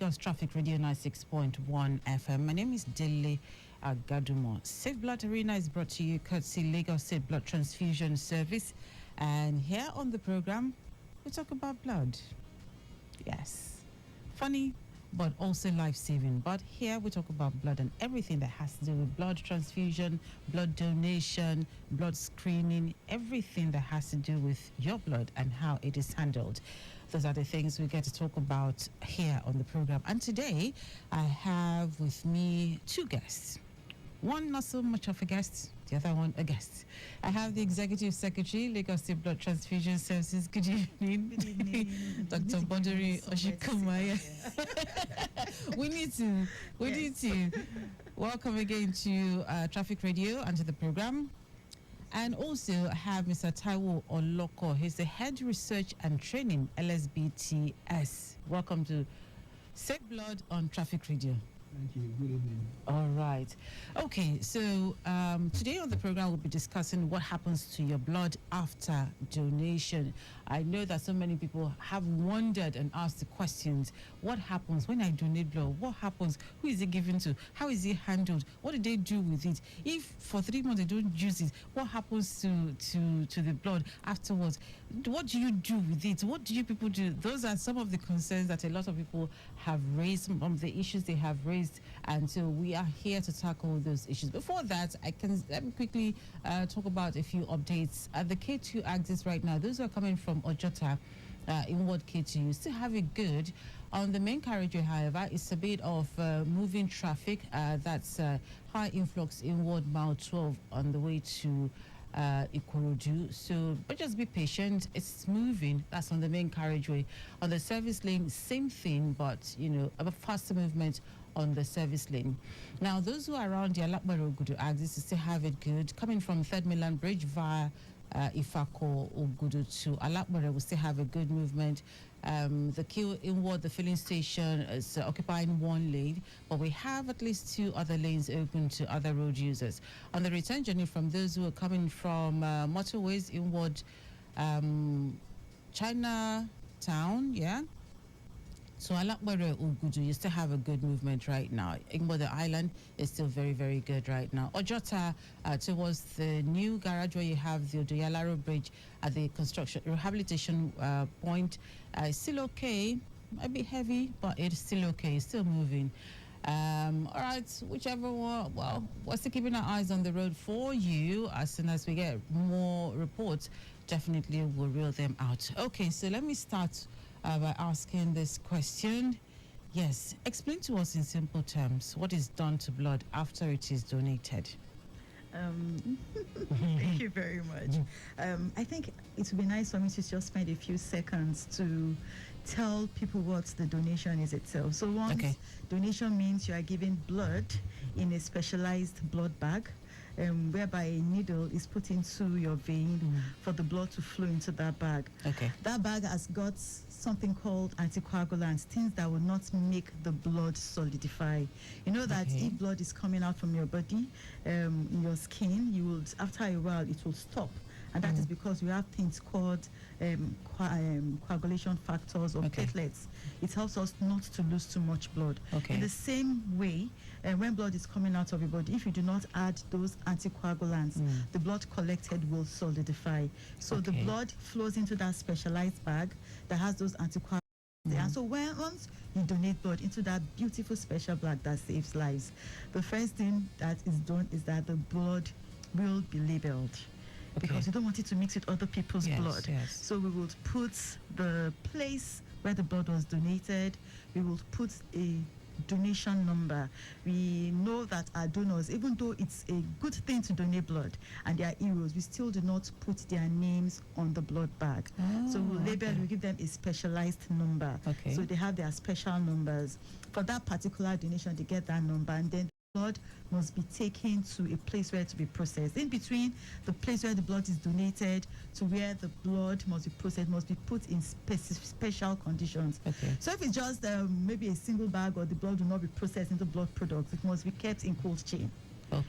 Lagos Traffic Radio 96.1 FM. My name is Dele Agadumo. Safe Blood Arena is brought to you courtesy Lagos State Blood Transfusion Service. And here on the program, we talk about blood. Yes. Funny, but also life-saving. But here we talk about blood and everything that has to do with blood transfusion, blood donation, blood screening, everything that has to do with your blood and how it is handled. Those are the things we get to talk about here on the program. And today, I have with me two guests. One not so much of a guest, the other one a guest. I have the Executive Secretary, Lagos State Blood Transfusion Services. Good evening. Good evening. Dr. Bodunrin Oshikomaya. We need to welcome again to Traffic Radio and to the program. And also have Mr. Taiwo Oloko. He's the Head Research and Training, LSBTS. Welcome to Safe Blood on Traffic Radio. Thank you. Good evening. All right. Okay, so today on the program we'll be discussing what happens to your blood after donation. I know that so many people have wondered and asked the questions, what happens when I donate blood? What happens? Who is it given to? How is it handled? What do they do with it? If for 3 months they don't use it, what happens to the blood afterwards? What do you do with it? What do you people do? Those are some of the concerns that a lot of people have raised, some of the issues they have raised, and so we are here to tackle those issues. Before that, let me quickly talk about a few updates. At the K2 axis right now, those who are coming from Ojota, inward K2, you still have it good. On the main carriageway, however, it's a bit of moving traffic. That's high influx inward mile 12 on the way to Ikorodu. So, but just be patient. It's moving. That's on the main carriageway. On the service lane, same thing, but you know, a faster movement on the service lane. Now, those who are around the Alakbaro Ogudu axis still have it good. Coming from Third Mainland Bridge via Ifako Ogudu to Alakbaro, we still have a good movement. The queue inward, the filling station is occupying one lane, but we have at least 2 other lanes open to other road users. On the return journey from those who are coming from motorways inward, Chinatown, yeah. So Alakbare Ugudu, you still have a good movement right now. Igbo the island is still very, very good right now. Ojota towards the new garage where you have the Odoyalaro Bridge at the construction rehabilitation point. Still okay, might be heavy, but it's still okay, it's still moving. All right, whichever one, well, we're still keeping our eyes on the road for you. As soon as we get more reports, definitely we'll reel them out. Okay, so let me start by asking this question. Yes, explain to us in simple terms what is done to blood after it is donated. Thank you very much. I think it would be nice for me to just spend a few seconds to tell people what the donation is itself. So once donation means you are giving blood in a specialized blood bag, whereby a needle is put into your vein for the blood to flow into that bag. Okay. That bag has got something called anticoagulants, things that will not make the blood solidify. You know that if blood is coming out from your body, in your skin, you will, after a while, it will stop. And that is because we have things called coagulation factors or platelets. It helps us not to lose too much blood. In the same way, when blood is coming out of your body, if you do not add those anticoagulants, the blood collected will solidify. So the blood flows into that specialized bag that has those anticoagulants. And so once you donate blood into that beautiful special bag that saves lives, the first thing that is done is that the blood will be labeled. Because we don't want it to mix with other people's blood. So we will put the place where the blood was donated. We will put a donation number. We know that our donors, even though it's a good thing to donate blood and they are heroes, we still do not put their names on the blood bag. So we'll label, we give them a specialized number. So they have their special numbers. For that particular donation, they get that number, and then blood must be taken to a place where it will be processed. In between the place where the blood is donated to where the blood must be processed, must be put in special conditions. So if it's just maybe a single bag, or the blood will not be processed into blood products, it must be kept in cold chain.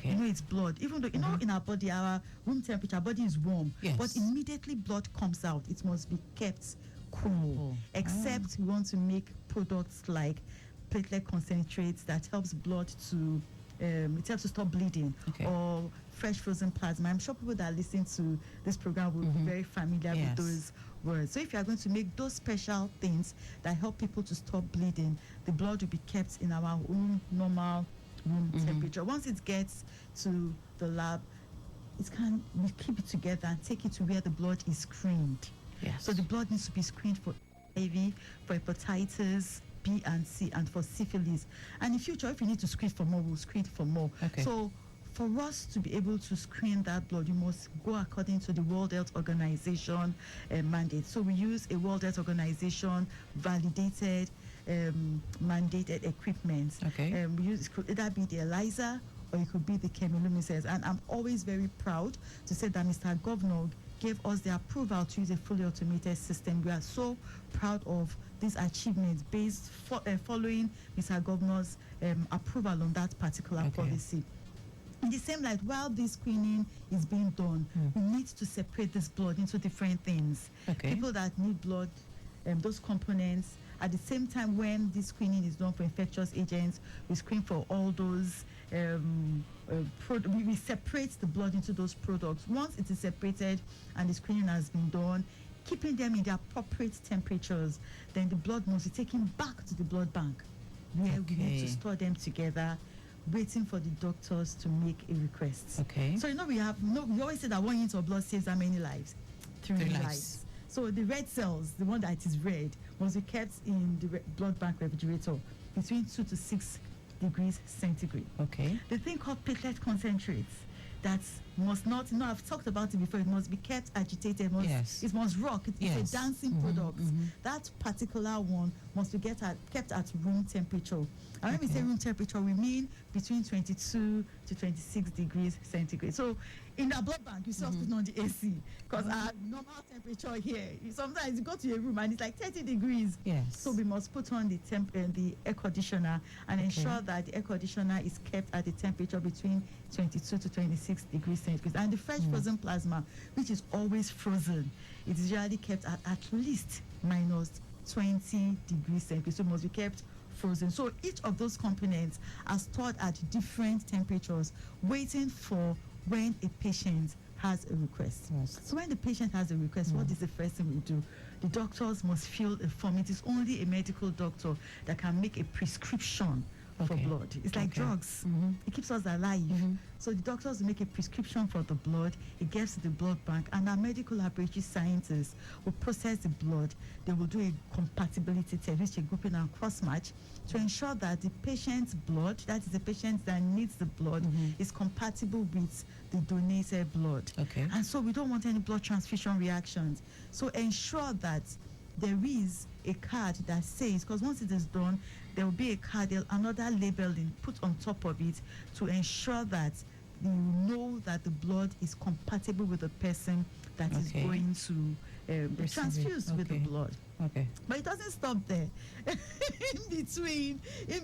You know, it's blood. Even though, you know, in our body, our room temperature, our body is warm. But immediately blood comes out, it must be kept cool. Except we want to make products like platelet concentrates that helps blood to it helps to stop bleeding, or fresh frozen plasma. I'm sure people that listen to this program will be very familiar with those words. So if you are going to make those special things that help people to stop bleeding, the blood will be kept in our own normal room temperature. Once it gets to the lab, we keep it together and take it to where the blood is screened. So the blood needs to be screened for HIV, for hepatitis B and C, and for syphilis. And in future, if you need to screen for more, we'll screen for more. So for us to be able to screen that blood, you must go according to the World Health Organization mandate. So we use a World Health Organization validated, mandated equipment. We use, it could either be the ELISA or it could be the chemiluminescence. And I'm always very proud to say that Mr. Governor gave us the approval to use a fully automated system. We are so proud of these achievements based following Mr. Governor's approval on that particular policy. In the same light, while this screening is being done, we need to separate this blood into different things. People that need blood, those components. At the same time, when this screening is done for infectious agents, we screen for all those we separate the blood into those products. Once it is separated and the screening has been done, keeping them in the appropriate temperatures, then the blood must be taken back to the blood bank, where we need to store them together, waiting for the doctors to make a request. So we always say that 1 unit of blood saves how many lives? 3 lives. So the red cells, the one that is red, must be kept in the blood bank refrigerator between 2 to 6 degrees centigrade. The thing called platelet concentrates, that must not, I've talked about it before, it must be kept agitated, it must rock, it's a dancing product. That particular one must be kept at room temperature. And when we say room temperature, we mean between 22 to 26 degrees centigrade. So in our blood bank, you see us putting on the AC, because our normal temperature here, sometimes you go to a room and it's like 30 degrees. So we must put on the air conditioner and ensure that the air conditioner is kept at the temperature between 22 to 26 degrees centigrade. And the fresh frozen plasma, which is always frozen, it is usually kept at least minus 20 degrees centigrade. So it must be kept frozen. So each of those components are stored at different temperatures, waiting for when a patient has a request. So when the patient has a request, what is the first thing we do? The doctors must fill a form. It is only a medical doctor that can make a prescription for blood. It's like drugs. It keeps us alive. So the doctors make a prescription for the blood, it gets to the blood bank, and our medical laboratory scientists will process the blood. They will do a compatibility test, which is grouping and cross-match, to ensure that the patient's blood, that is the patient that needs the blood, is compatible with the donated blood. And so we don't want any blood transfusion reactions. So ensure that there is a card that says, because once it is done, there will be a card, another labeling put on top of it to ensure that you know that the blood is compatible with the person that is going to be transfused with the blood. But it doesn't stop there. in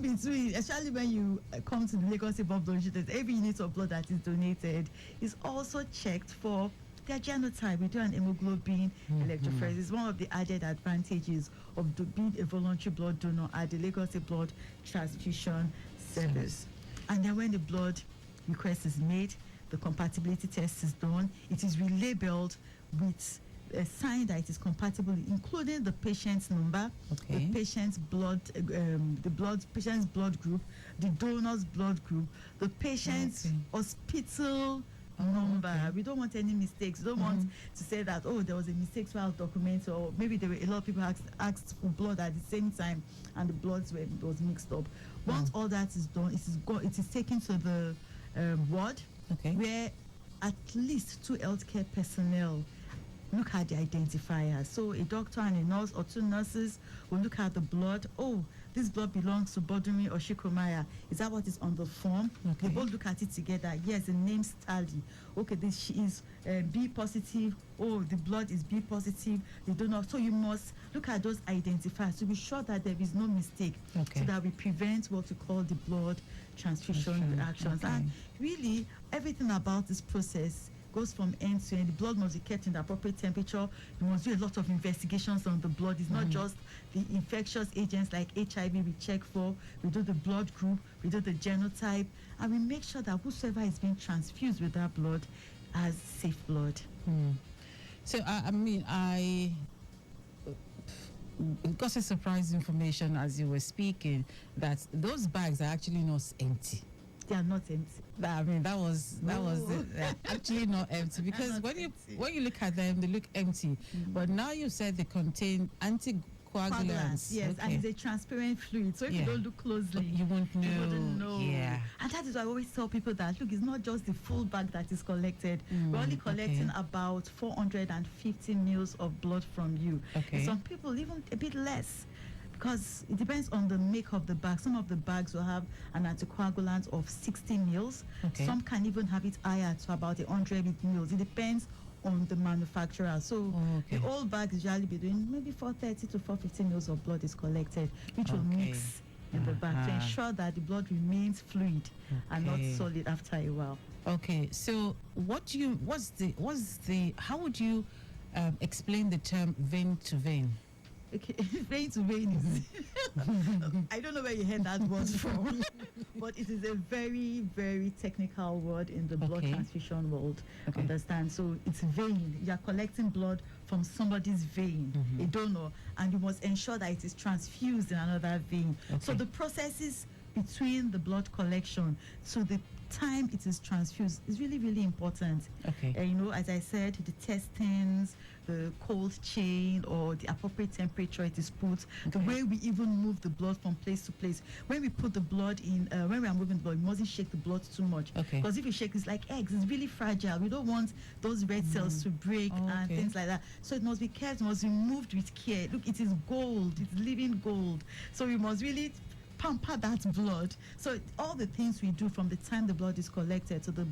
between, especially when you come to the Lagos Blood Donation, every unit of blood that is donated is also checked for their genotype. We do an hemoglobin electrophoresis. It's one of the added advantages of being a voluntary blood donor at the Lagos Blood Transfusion Service. And then when the blood request is made, the compatibility test is done, it is relabeled with a sign that it is compatible, including the patient's number, the patient's blood, patient's blood group, the donor's blood group, the patient's hospital number. We don't want any mistakes. We don't want to say that, oh, there was a mistake while documented, or maybe there were a lot of people asked for blood at the same time and the blood was mixed up. Once all that is done, it is taken to the ward, where at least 2 healthcare personnel look at the identifiers. So a doctor and a nurse or 2 nurses will look at the blood. Oh, this blood belongs to Bodunrin or Oshikomaya. Is that what is on the form? They both look at it together. Yes, the name's tally. Okay, she is B positive. Oh, the blood is B positive. The donor. So you must look at those identifiers to be sure that there is no mistake, so that we prevent what we call the blood transfusion reactions. And really, everything about this process goes from end to end. The blood must be kept in the appropriate temperature. You must do a lot of investigations on the blood. It's not just the infectious agents like HIV we check for. We do the blood group, we do the genotype, and we make sure that whosoever is being transfused with that blood has safe blood. So, I got a surprise information as you were speaking that those bags are actually not empty. They are not empty. That was actually not empty, because when you look at them, they look empty. But now you said they contain anticoagulants. Yes, and it's a transparent fluid. So if you don't look closely, you won't know. You wouldn't know. Yeah. And that is why I always tell people that, look, it's not just the full bag that is collected. We're only collecting about 450 mils of blood from you. Okay. Some people even a bit less, because it depends on the make of the bag. Some of the bags will have an anticoagulant of 60 mils. Some can even have it higher to about 100 mils. It depends on the manufacturer. So the old bag is usually be doing maybe 430 to 450 mils of blood is collected, which will mix in the bag to ensure that the blood remains fluid and not solid after a while. Okay, so how would you explain the term vein to vein? Okay, vein to vein is I don't know where you heard that word from, but it is a very, very technical word in the blood transfusion world. Understand? So it's vein. You are collecting blood from somebody's vein, a donor, and you must ensure that it is transfused in another vein. So the processes between the blood collection to the time it is transfused is really, really important. As I said, the testings, the cold chain, or the appropriate temperature it is put, the way we even move the blood from place to place. When we put the blood in, when we are moving the blood, we mustn't shake the blood too much. Because if you shake, it's like eggs, it's really fragile. We don't want those red cells to break and things like that. So it must be kept, it must be moved with care. Look, it is gold, it's living gold. So we must really pamper that blood. So all the things we do from the time the blood is collected to the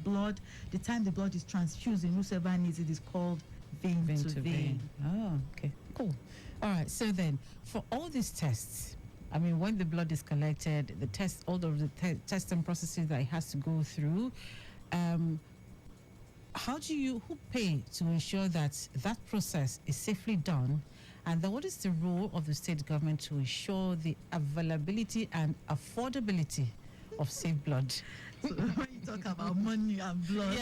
time the blood is transfused in whosoever needs it is called vein to vein. Oh, okay, cool. All right, so then for all these tests, when the blood is collected, the test, all of the testing processes that it has to go through, who pay to ensure that that process is safely done? And then what is the role of the state government to ensure the availability and affordability of safe blood? So when you talk about money and blood,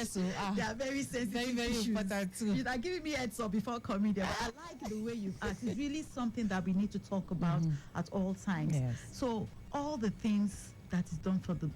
they are very sensitive very, very issues. important too. You are giving me heads up before coming there. But I like the way you've asked. It's really something that we need to talk about at all times. So all the things that is done for the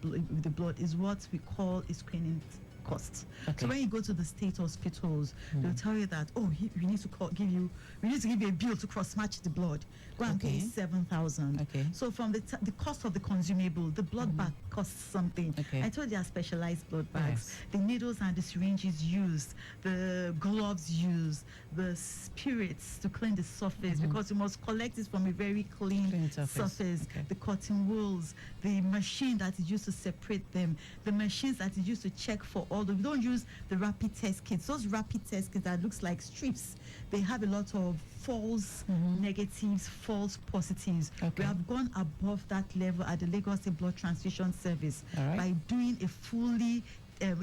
blood is what we call a screening costs. So when you go to the state hospitals, they'll tell you that we need to give you a bill to cross-match the blood. Go and pay 7,000. So from the cost of the consumable, the blood bag costs something. I told you are specialized blood bags. The needles and the syringes used, the gloves used, the spirits to clean the surface, because you must collect it from a very clean surface. The cotton wools, the machine that is used to separate them, the machines that is used to check for all. We don't use the rapid test kits. Those rapid test kits that looks like strips, they have a lot of false negatives, false positives. We have gone above that level at the Lagos State Blood Transfusion Service by doing a fully a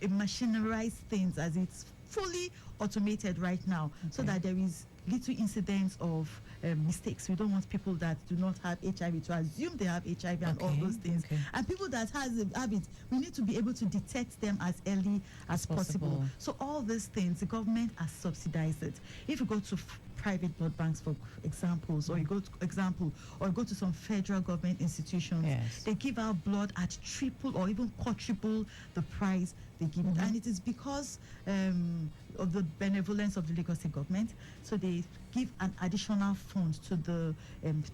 machinerized things, as it's fully automated right now, so that there is little incidents of mistakes. We don't want people that do not have HIV to assume they have HIV and all those things. And people that have it, we need to be able to detect them as early as possible. So all these things, the government has subsidized it. If you go to private blood banks, for examples, or you go to some federal government institutions, they give out blood at triple or even quadruple the price they give it. And it is because of the benevolence of the Lagos State government. So they give an additional fund to the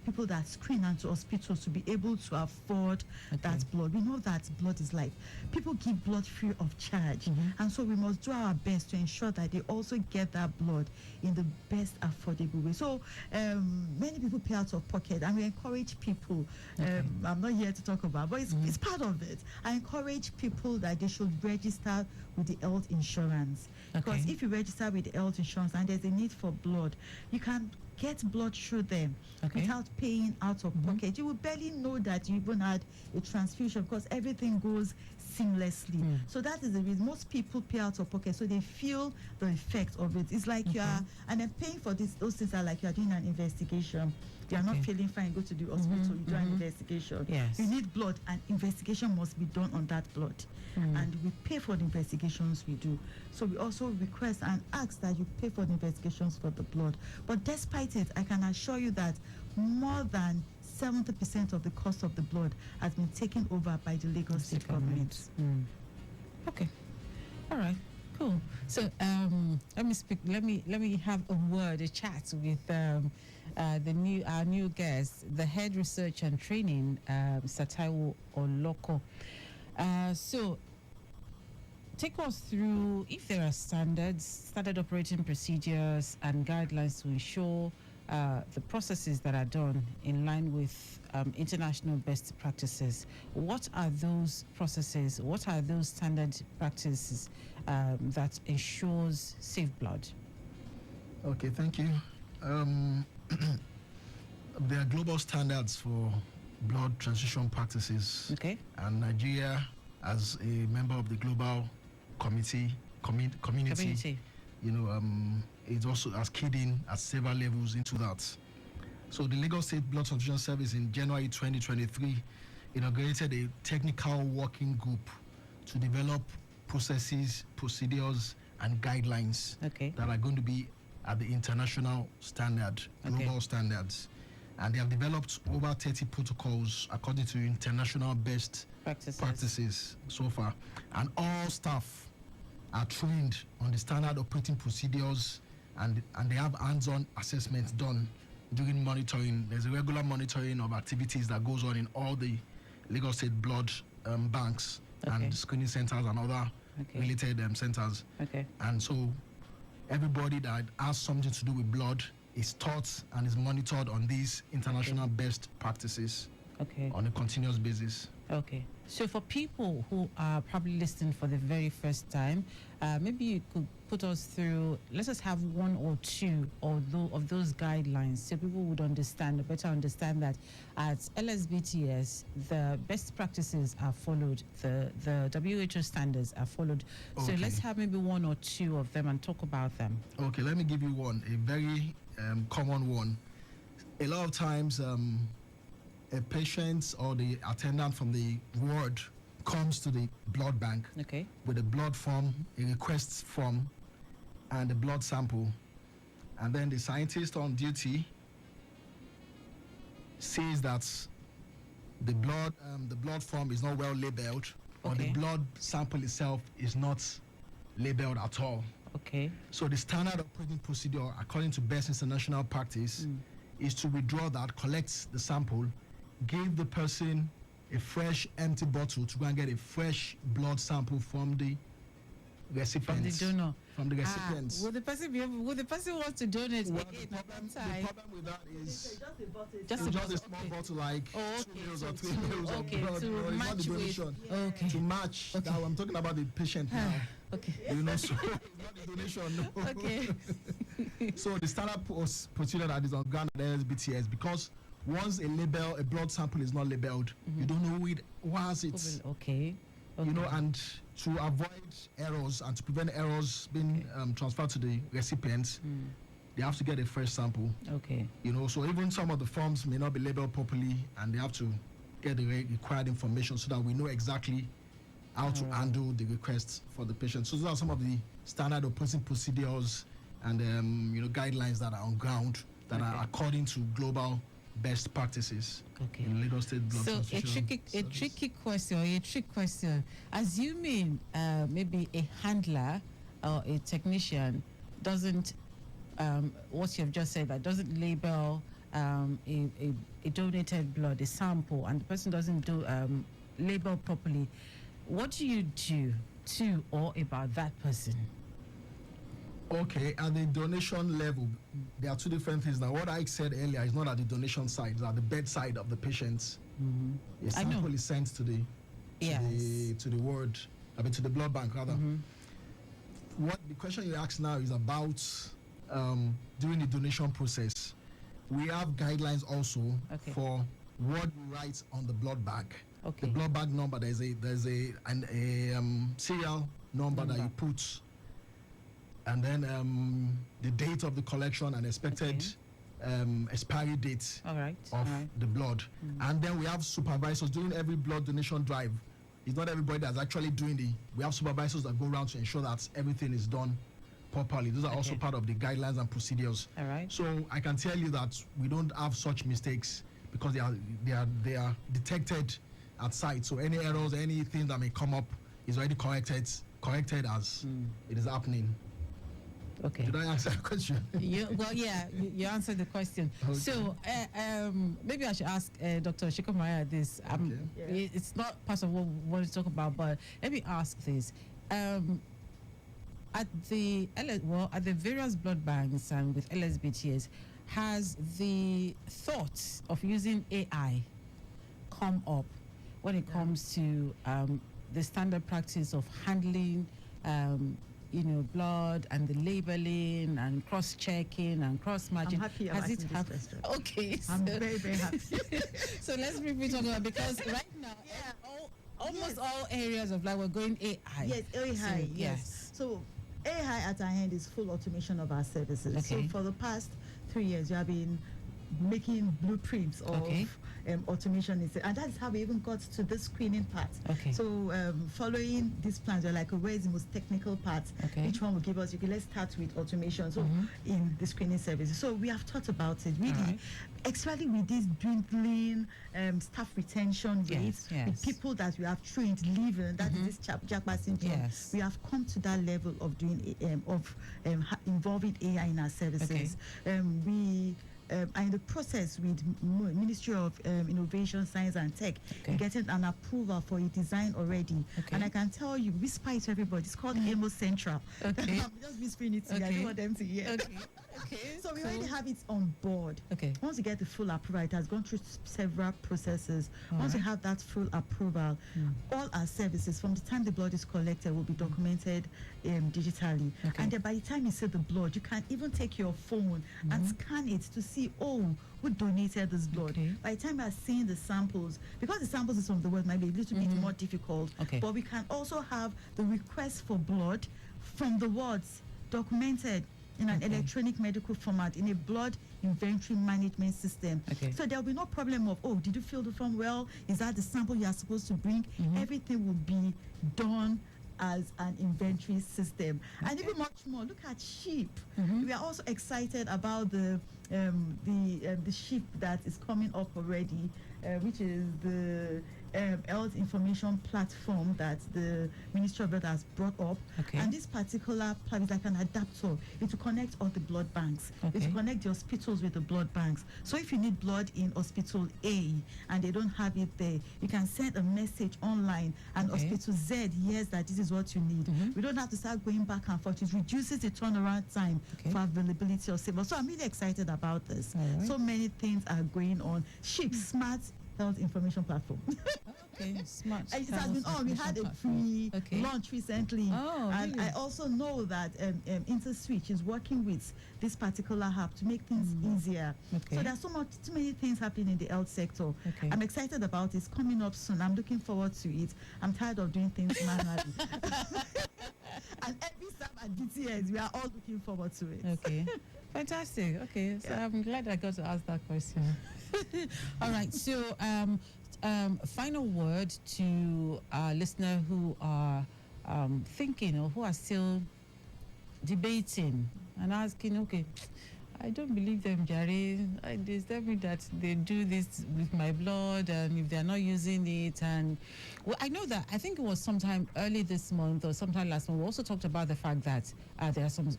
people that screen and to hospitals to be able to afford that blood. We know that blood is life. People give blood free of charge. And so we must do our best to ensure that they also get that blood in the best affordable way. So many people pay out of pocket, and we encourage people, I'm not here to talk about, but it's part of it. I encourage people that they should register with the health insurance. Because if you register with the health insurance and there's a need for blood, you can get blood through them without paying out of pocket. You will barely know that you even had a transfusion because everything goes seamlessly. So that is the reason most people pay out of pocket, so they feel the effect of it. It's like you are, and then paying for those things are like you are doing an investigation. You are not feeling fine, go to the hospital, you do an investigation. You need blood, and investigation must be done on that blood. And we pay for the investigations we do. So we also request and ask that you pay for the investigations for the blood. But despite it, I can assure you that more than 70% of the cost of the blood has been taken over by the Lagos State government. Okay. All right. Cool. So let me speak. Let me have a chat with our new guest, the head research and training, Mr. Taiwo Oloko. So take us through if there are standard operating procedures and guidelines to ensure the processes that are done in line with international best practices. What are those processes? What are those standard practices that ensures safe blood? Okay, thank you. There are global standards for blood transfusion practices. Okay. And Nigeria, as a member of the global community, it also has keyed in at several levels into that. So the Lagos State Blood Transfusion Service in January 2023 inaugurated a technical working group to develop processes, procedures, and guidelines that are going to be at the international standard, global standards. And they have developed over 30 protocols according to international best practices so far. And all staff are trained on the standard operating procedures, and they have hands-on assessments done during monitoring. There's a regular monitoring of activities that goes on in all the Lagos State blood banks and screening centers and other related centers. And so everybody that has something to do with blood is taught and is monitored on these international best practices on a continuous basis. Okay. So for people who are probably listening for the very first time, maybe you could put us through, let us have one or two of those guidelines so people would better understand that at LSBTS, the best practices are followed, the WHO standards are followed. So let's have maybe one or two of them and talk about them. Okay, let me give you one, a very common one. A lot of times, a patient or the attendant from the ward comes to the blood bank with a blood form, a request form, and a blood sample. And then the scientist on duty sees that the blood form is not well labeled, or the blood sample itself is not labeled at all. So the standard operating procedure, according to best international practice, is to withdraw that, collect the sample, give the person a fresh empty bottle to go and get a fresh blood sample from the recipient. From the donor. From the recipients. Will the person want to donate? Well, the problem with that is just a small bottle, like 2 mils or 3 mils of blood. To match not the donation. To match. Now I'm talking about the patient now. You know, so it's not the donation. No. So the standard procedure that is on ground at LSBTS, because once a blood sample is not labeled, you don't know who has it. You know, and to avoid errors and to prevent errors being transferred to the recipients, they have to get a fresh sample. You know, so even some of the forms may not be labeled properly, and they have to get the required information so that we know exactly how to handle the requests for the patient. So those are some of the standard operating procedures and guidelines that are on ground that are according to global best practices in Lagos State blood transfusion. So a trick question. Assuming maybe a handler or a technician doesn't, what you've just said, that doesn't label a donated blood, a sample, and the person doesn't do label properly, what do you do to or about that person? Okay, at the donation level, there are two different things. Now, what I said earlier is not at the donation side, it's at the bedside of the patient. A sample is sent to the ward, to the blood bank rather. What the question you ask now is about during the donation process. we have guidelines also for what you write on the blood bag. The blood bag number, there's a serial number that you put, and then the date of the collection and expected expiry date of the blood. And then we have supervisors doing every blood donation drive. It's not everybody that's actually doing we have supervisors that go around to ensure that everything is done properly. Those are also part of the guidelines and procedures. So I can tell you that we don't have such mistakes because they are detected at site. So any errors, anything that may come up is already corrected as it is happening. Did I answer the question? You answered the question. So maybe I should ask Dr. Oshikomaya this. It's not part of what we want to talk about, but let me ask this. At the various blood banks and with LSBTS, has the thought of using AI come up when it comes to the standard practice of handling blood and the labeling and cross-checking and cross-matching? I'm happy has it happened? Okay, I'm very, very happy. So let's briefly talk about, because right now almost all areas of life we're going AI. Yes, AI. Yes. So AI at our hand is full automation of our services. So for the past 3 years, we have been making blueprints of automation, and that's how we even got to the screening part. So following these plans, we're like, where is the most technical part? Which one will give us? Let's start with automation. So in the screening services, so we have thought about it really, especially with this dwindling staff retention rates, with people that we have trained leaving. That is this Jackpot syndrome. We have come to that level of doing involving AI in our services. We are in the process with Ministry of Innovation, Science and Tech getting an approval for a design already. And I can tell you, whisper it to everybody, it's called Emo Central. I'm just whispering it to you. I don't want them to hear. So we already have it on board. Once we get the full approval, it has gone through several processes. Once we have that full approval, all our services, from the time the blood is collected, will be documented digitally. And then by the time you see the blood, you can even take your phone and scan it to see, who donated this blood. By the time you are seeing the samples, because the samples is from the world might be a little bit more difficult, but we can also have the request for blood from the wards documented in an electronic medical format, in a blood inventory management system. So there will be no problem of, did you fill the form well? Is that the sample you are supposed to bring? Everything will be done as an inventory system. And even much more, look at sheep. We are also excited about the sheep that is coming up already, which is the health information platform that the Ministry of Health has brought up. And this particular platform is like an adapter. It will connect all the blood banks. It will connect the hospitals with the blood banks. So if you need blood in Hospital A and they don't have it there, you can send a message online and Hospital Z hears that this is what you need. We don't have to start going back and forth. It reduces the turnaround time for availability of samples. So I'm really excited about this. So many things are going on. SHIP, Smart Health Information Platform. Smart. It has been on. We had a free launch recently. And I also know that InterSwitch is working with this particular hub to make things easier. So there's too many things happening in the health sector. I'm excited about it. It's coming up soon. I'm looking forward to it. I'm tired of doing things manually. And every staff at DTS, we are all looking forward to it. Fantastic. So I'm glad I got to ask that question. All right. So final word to our listener who are thinking or who are still debating and asking, I don't believe them, Jare. They tell me that they do this with my blood, and if they're not using it, and I know that, I think it was sometime early this month or sometime last month, we also talked about the fact that there are some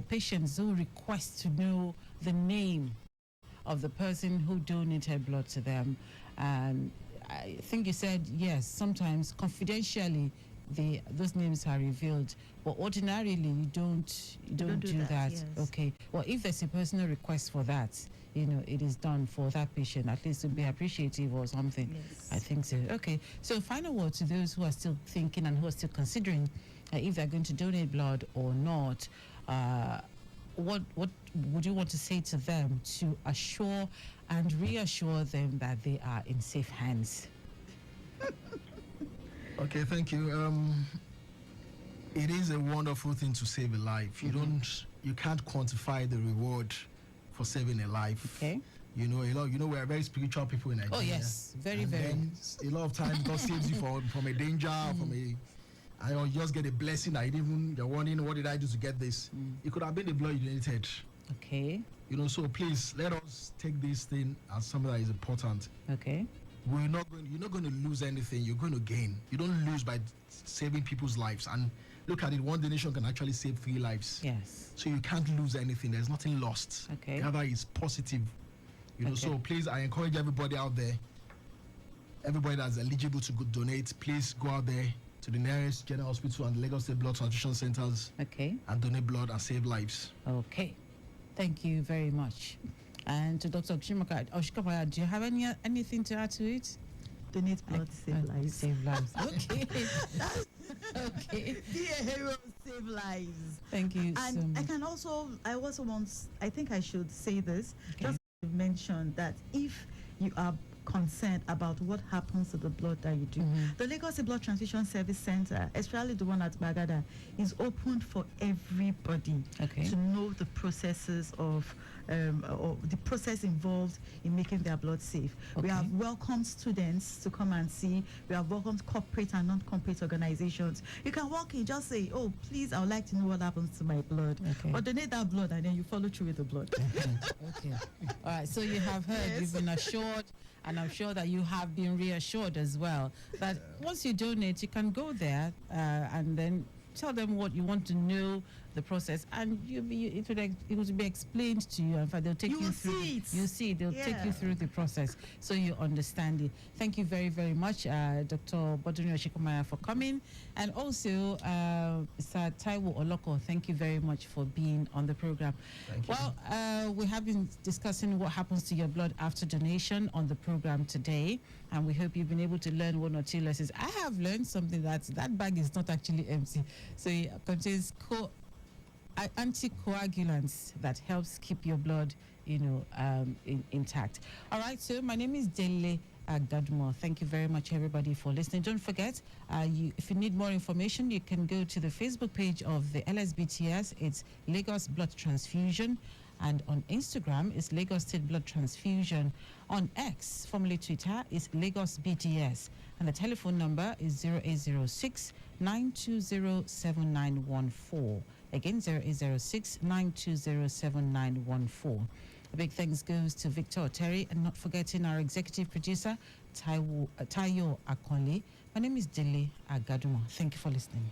patients who request to know the name of the person who donated blood to them. And I think you said, yes, sometimes confidentially those names are revealed, but ordinarily you don't do that. Yes. Well, if there's a personal request for that, it is done for that patient, at least to be appreciative or something. Yes. I think so. So final word to those who are still thinking and who are still considering if they're going to donate blood or not. what would you want to say to them to assure and reassure them that they are in safe hands? Okay, thank you. It is a wonderful thing to save a life. You can't quantify the reward for saving a life. Okay. We are very spiritual people in Nigeria. Oh yes, very. A lot of times God saves you from a danger, you just get a blessing that you're wondering, what did I do to get this? It could have been the blood you donated. Okay. So please let us take this thing as something that is important. Okay. You're not going to lose anything. You're going to gain. You don't lose by saving people's lives. And look at it, one donation can actually save 3 lives. Yes. So you can't lose anything. There's nothing lost. Okay. Rather, it's positive. So please, I encourage everybody out there, everybody that's eligible to donate, please go out there to the nearest general hospital and Lagos State Blood Transfusion Centers. Okay. And donate blood and save lives. Okay. Thank you very much. And to Dr. Oshikomaya, do you have anything to add to it? Donate blood, save lives. Save lives. Okay. Okay. Be a hero, save lives. Thank you and so much. I also want, I think I should say this, Okay. just to mention that if you are concerned about what happens to the blood that you do, the Lagos Blood Transfusion Service Center, especially the one at Bagada, is open for everybody to know the processes of the process involved in making their blood safe. We have welcomed students to come and see. We have welcomed corporate and non-corporate organizations. You can walk in, just say, oh, please, I would like to know what happens to my blood. Or donate that blood, and then you follow through with the blood. Okay. All right. So you have heard, you've been assured, and I'm sure that you have been reassured as well, that once you donate, you can go there and then tell them what you want to know, the process, and it will be explained to you. In fact, they'll take you through. You'll see. They'll take you through the process, so you understand it. Thank you very, very much, Dr. Bodunrin Oshikomaya, for coming, and also Sir Taiwo Oloko. Thank you very much for being on the program. Thank you. Well, we have been discussing what happens to your blood after donation on the program today, and we hope you've been able to learn 1 or 2 lessons. I have learned something, that bag is not actually empty, so it contains anticoagulants that helps keep your blood, intact. All right, so my name is Dele Agadumo. Thank you very much, everybody, for listening. Don't forget, if you need more information, you can go to the Facebook page of the LSBTS. It's Lagos Blood Transfusion. And on Instagram, it's Lagos State Blood Transfusion. On X, formerly Twitter, is Lagos BTS. And the telephone number is 0806 920 7914. Again, 0806 920 7914. A big thanks goes to Victor Terry, and not forgetting our executive producer, Taiwo Akonle. My name is Dele Agadumo. Thank you for listening.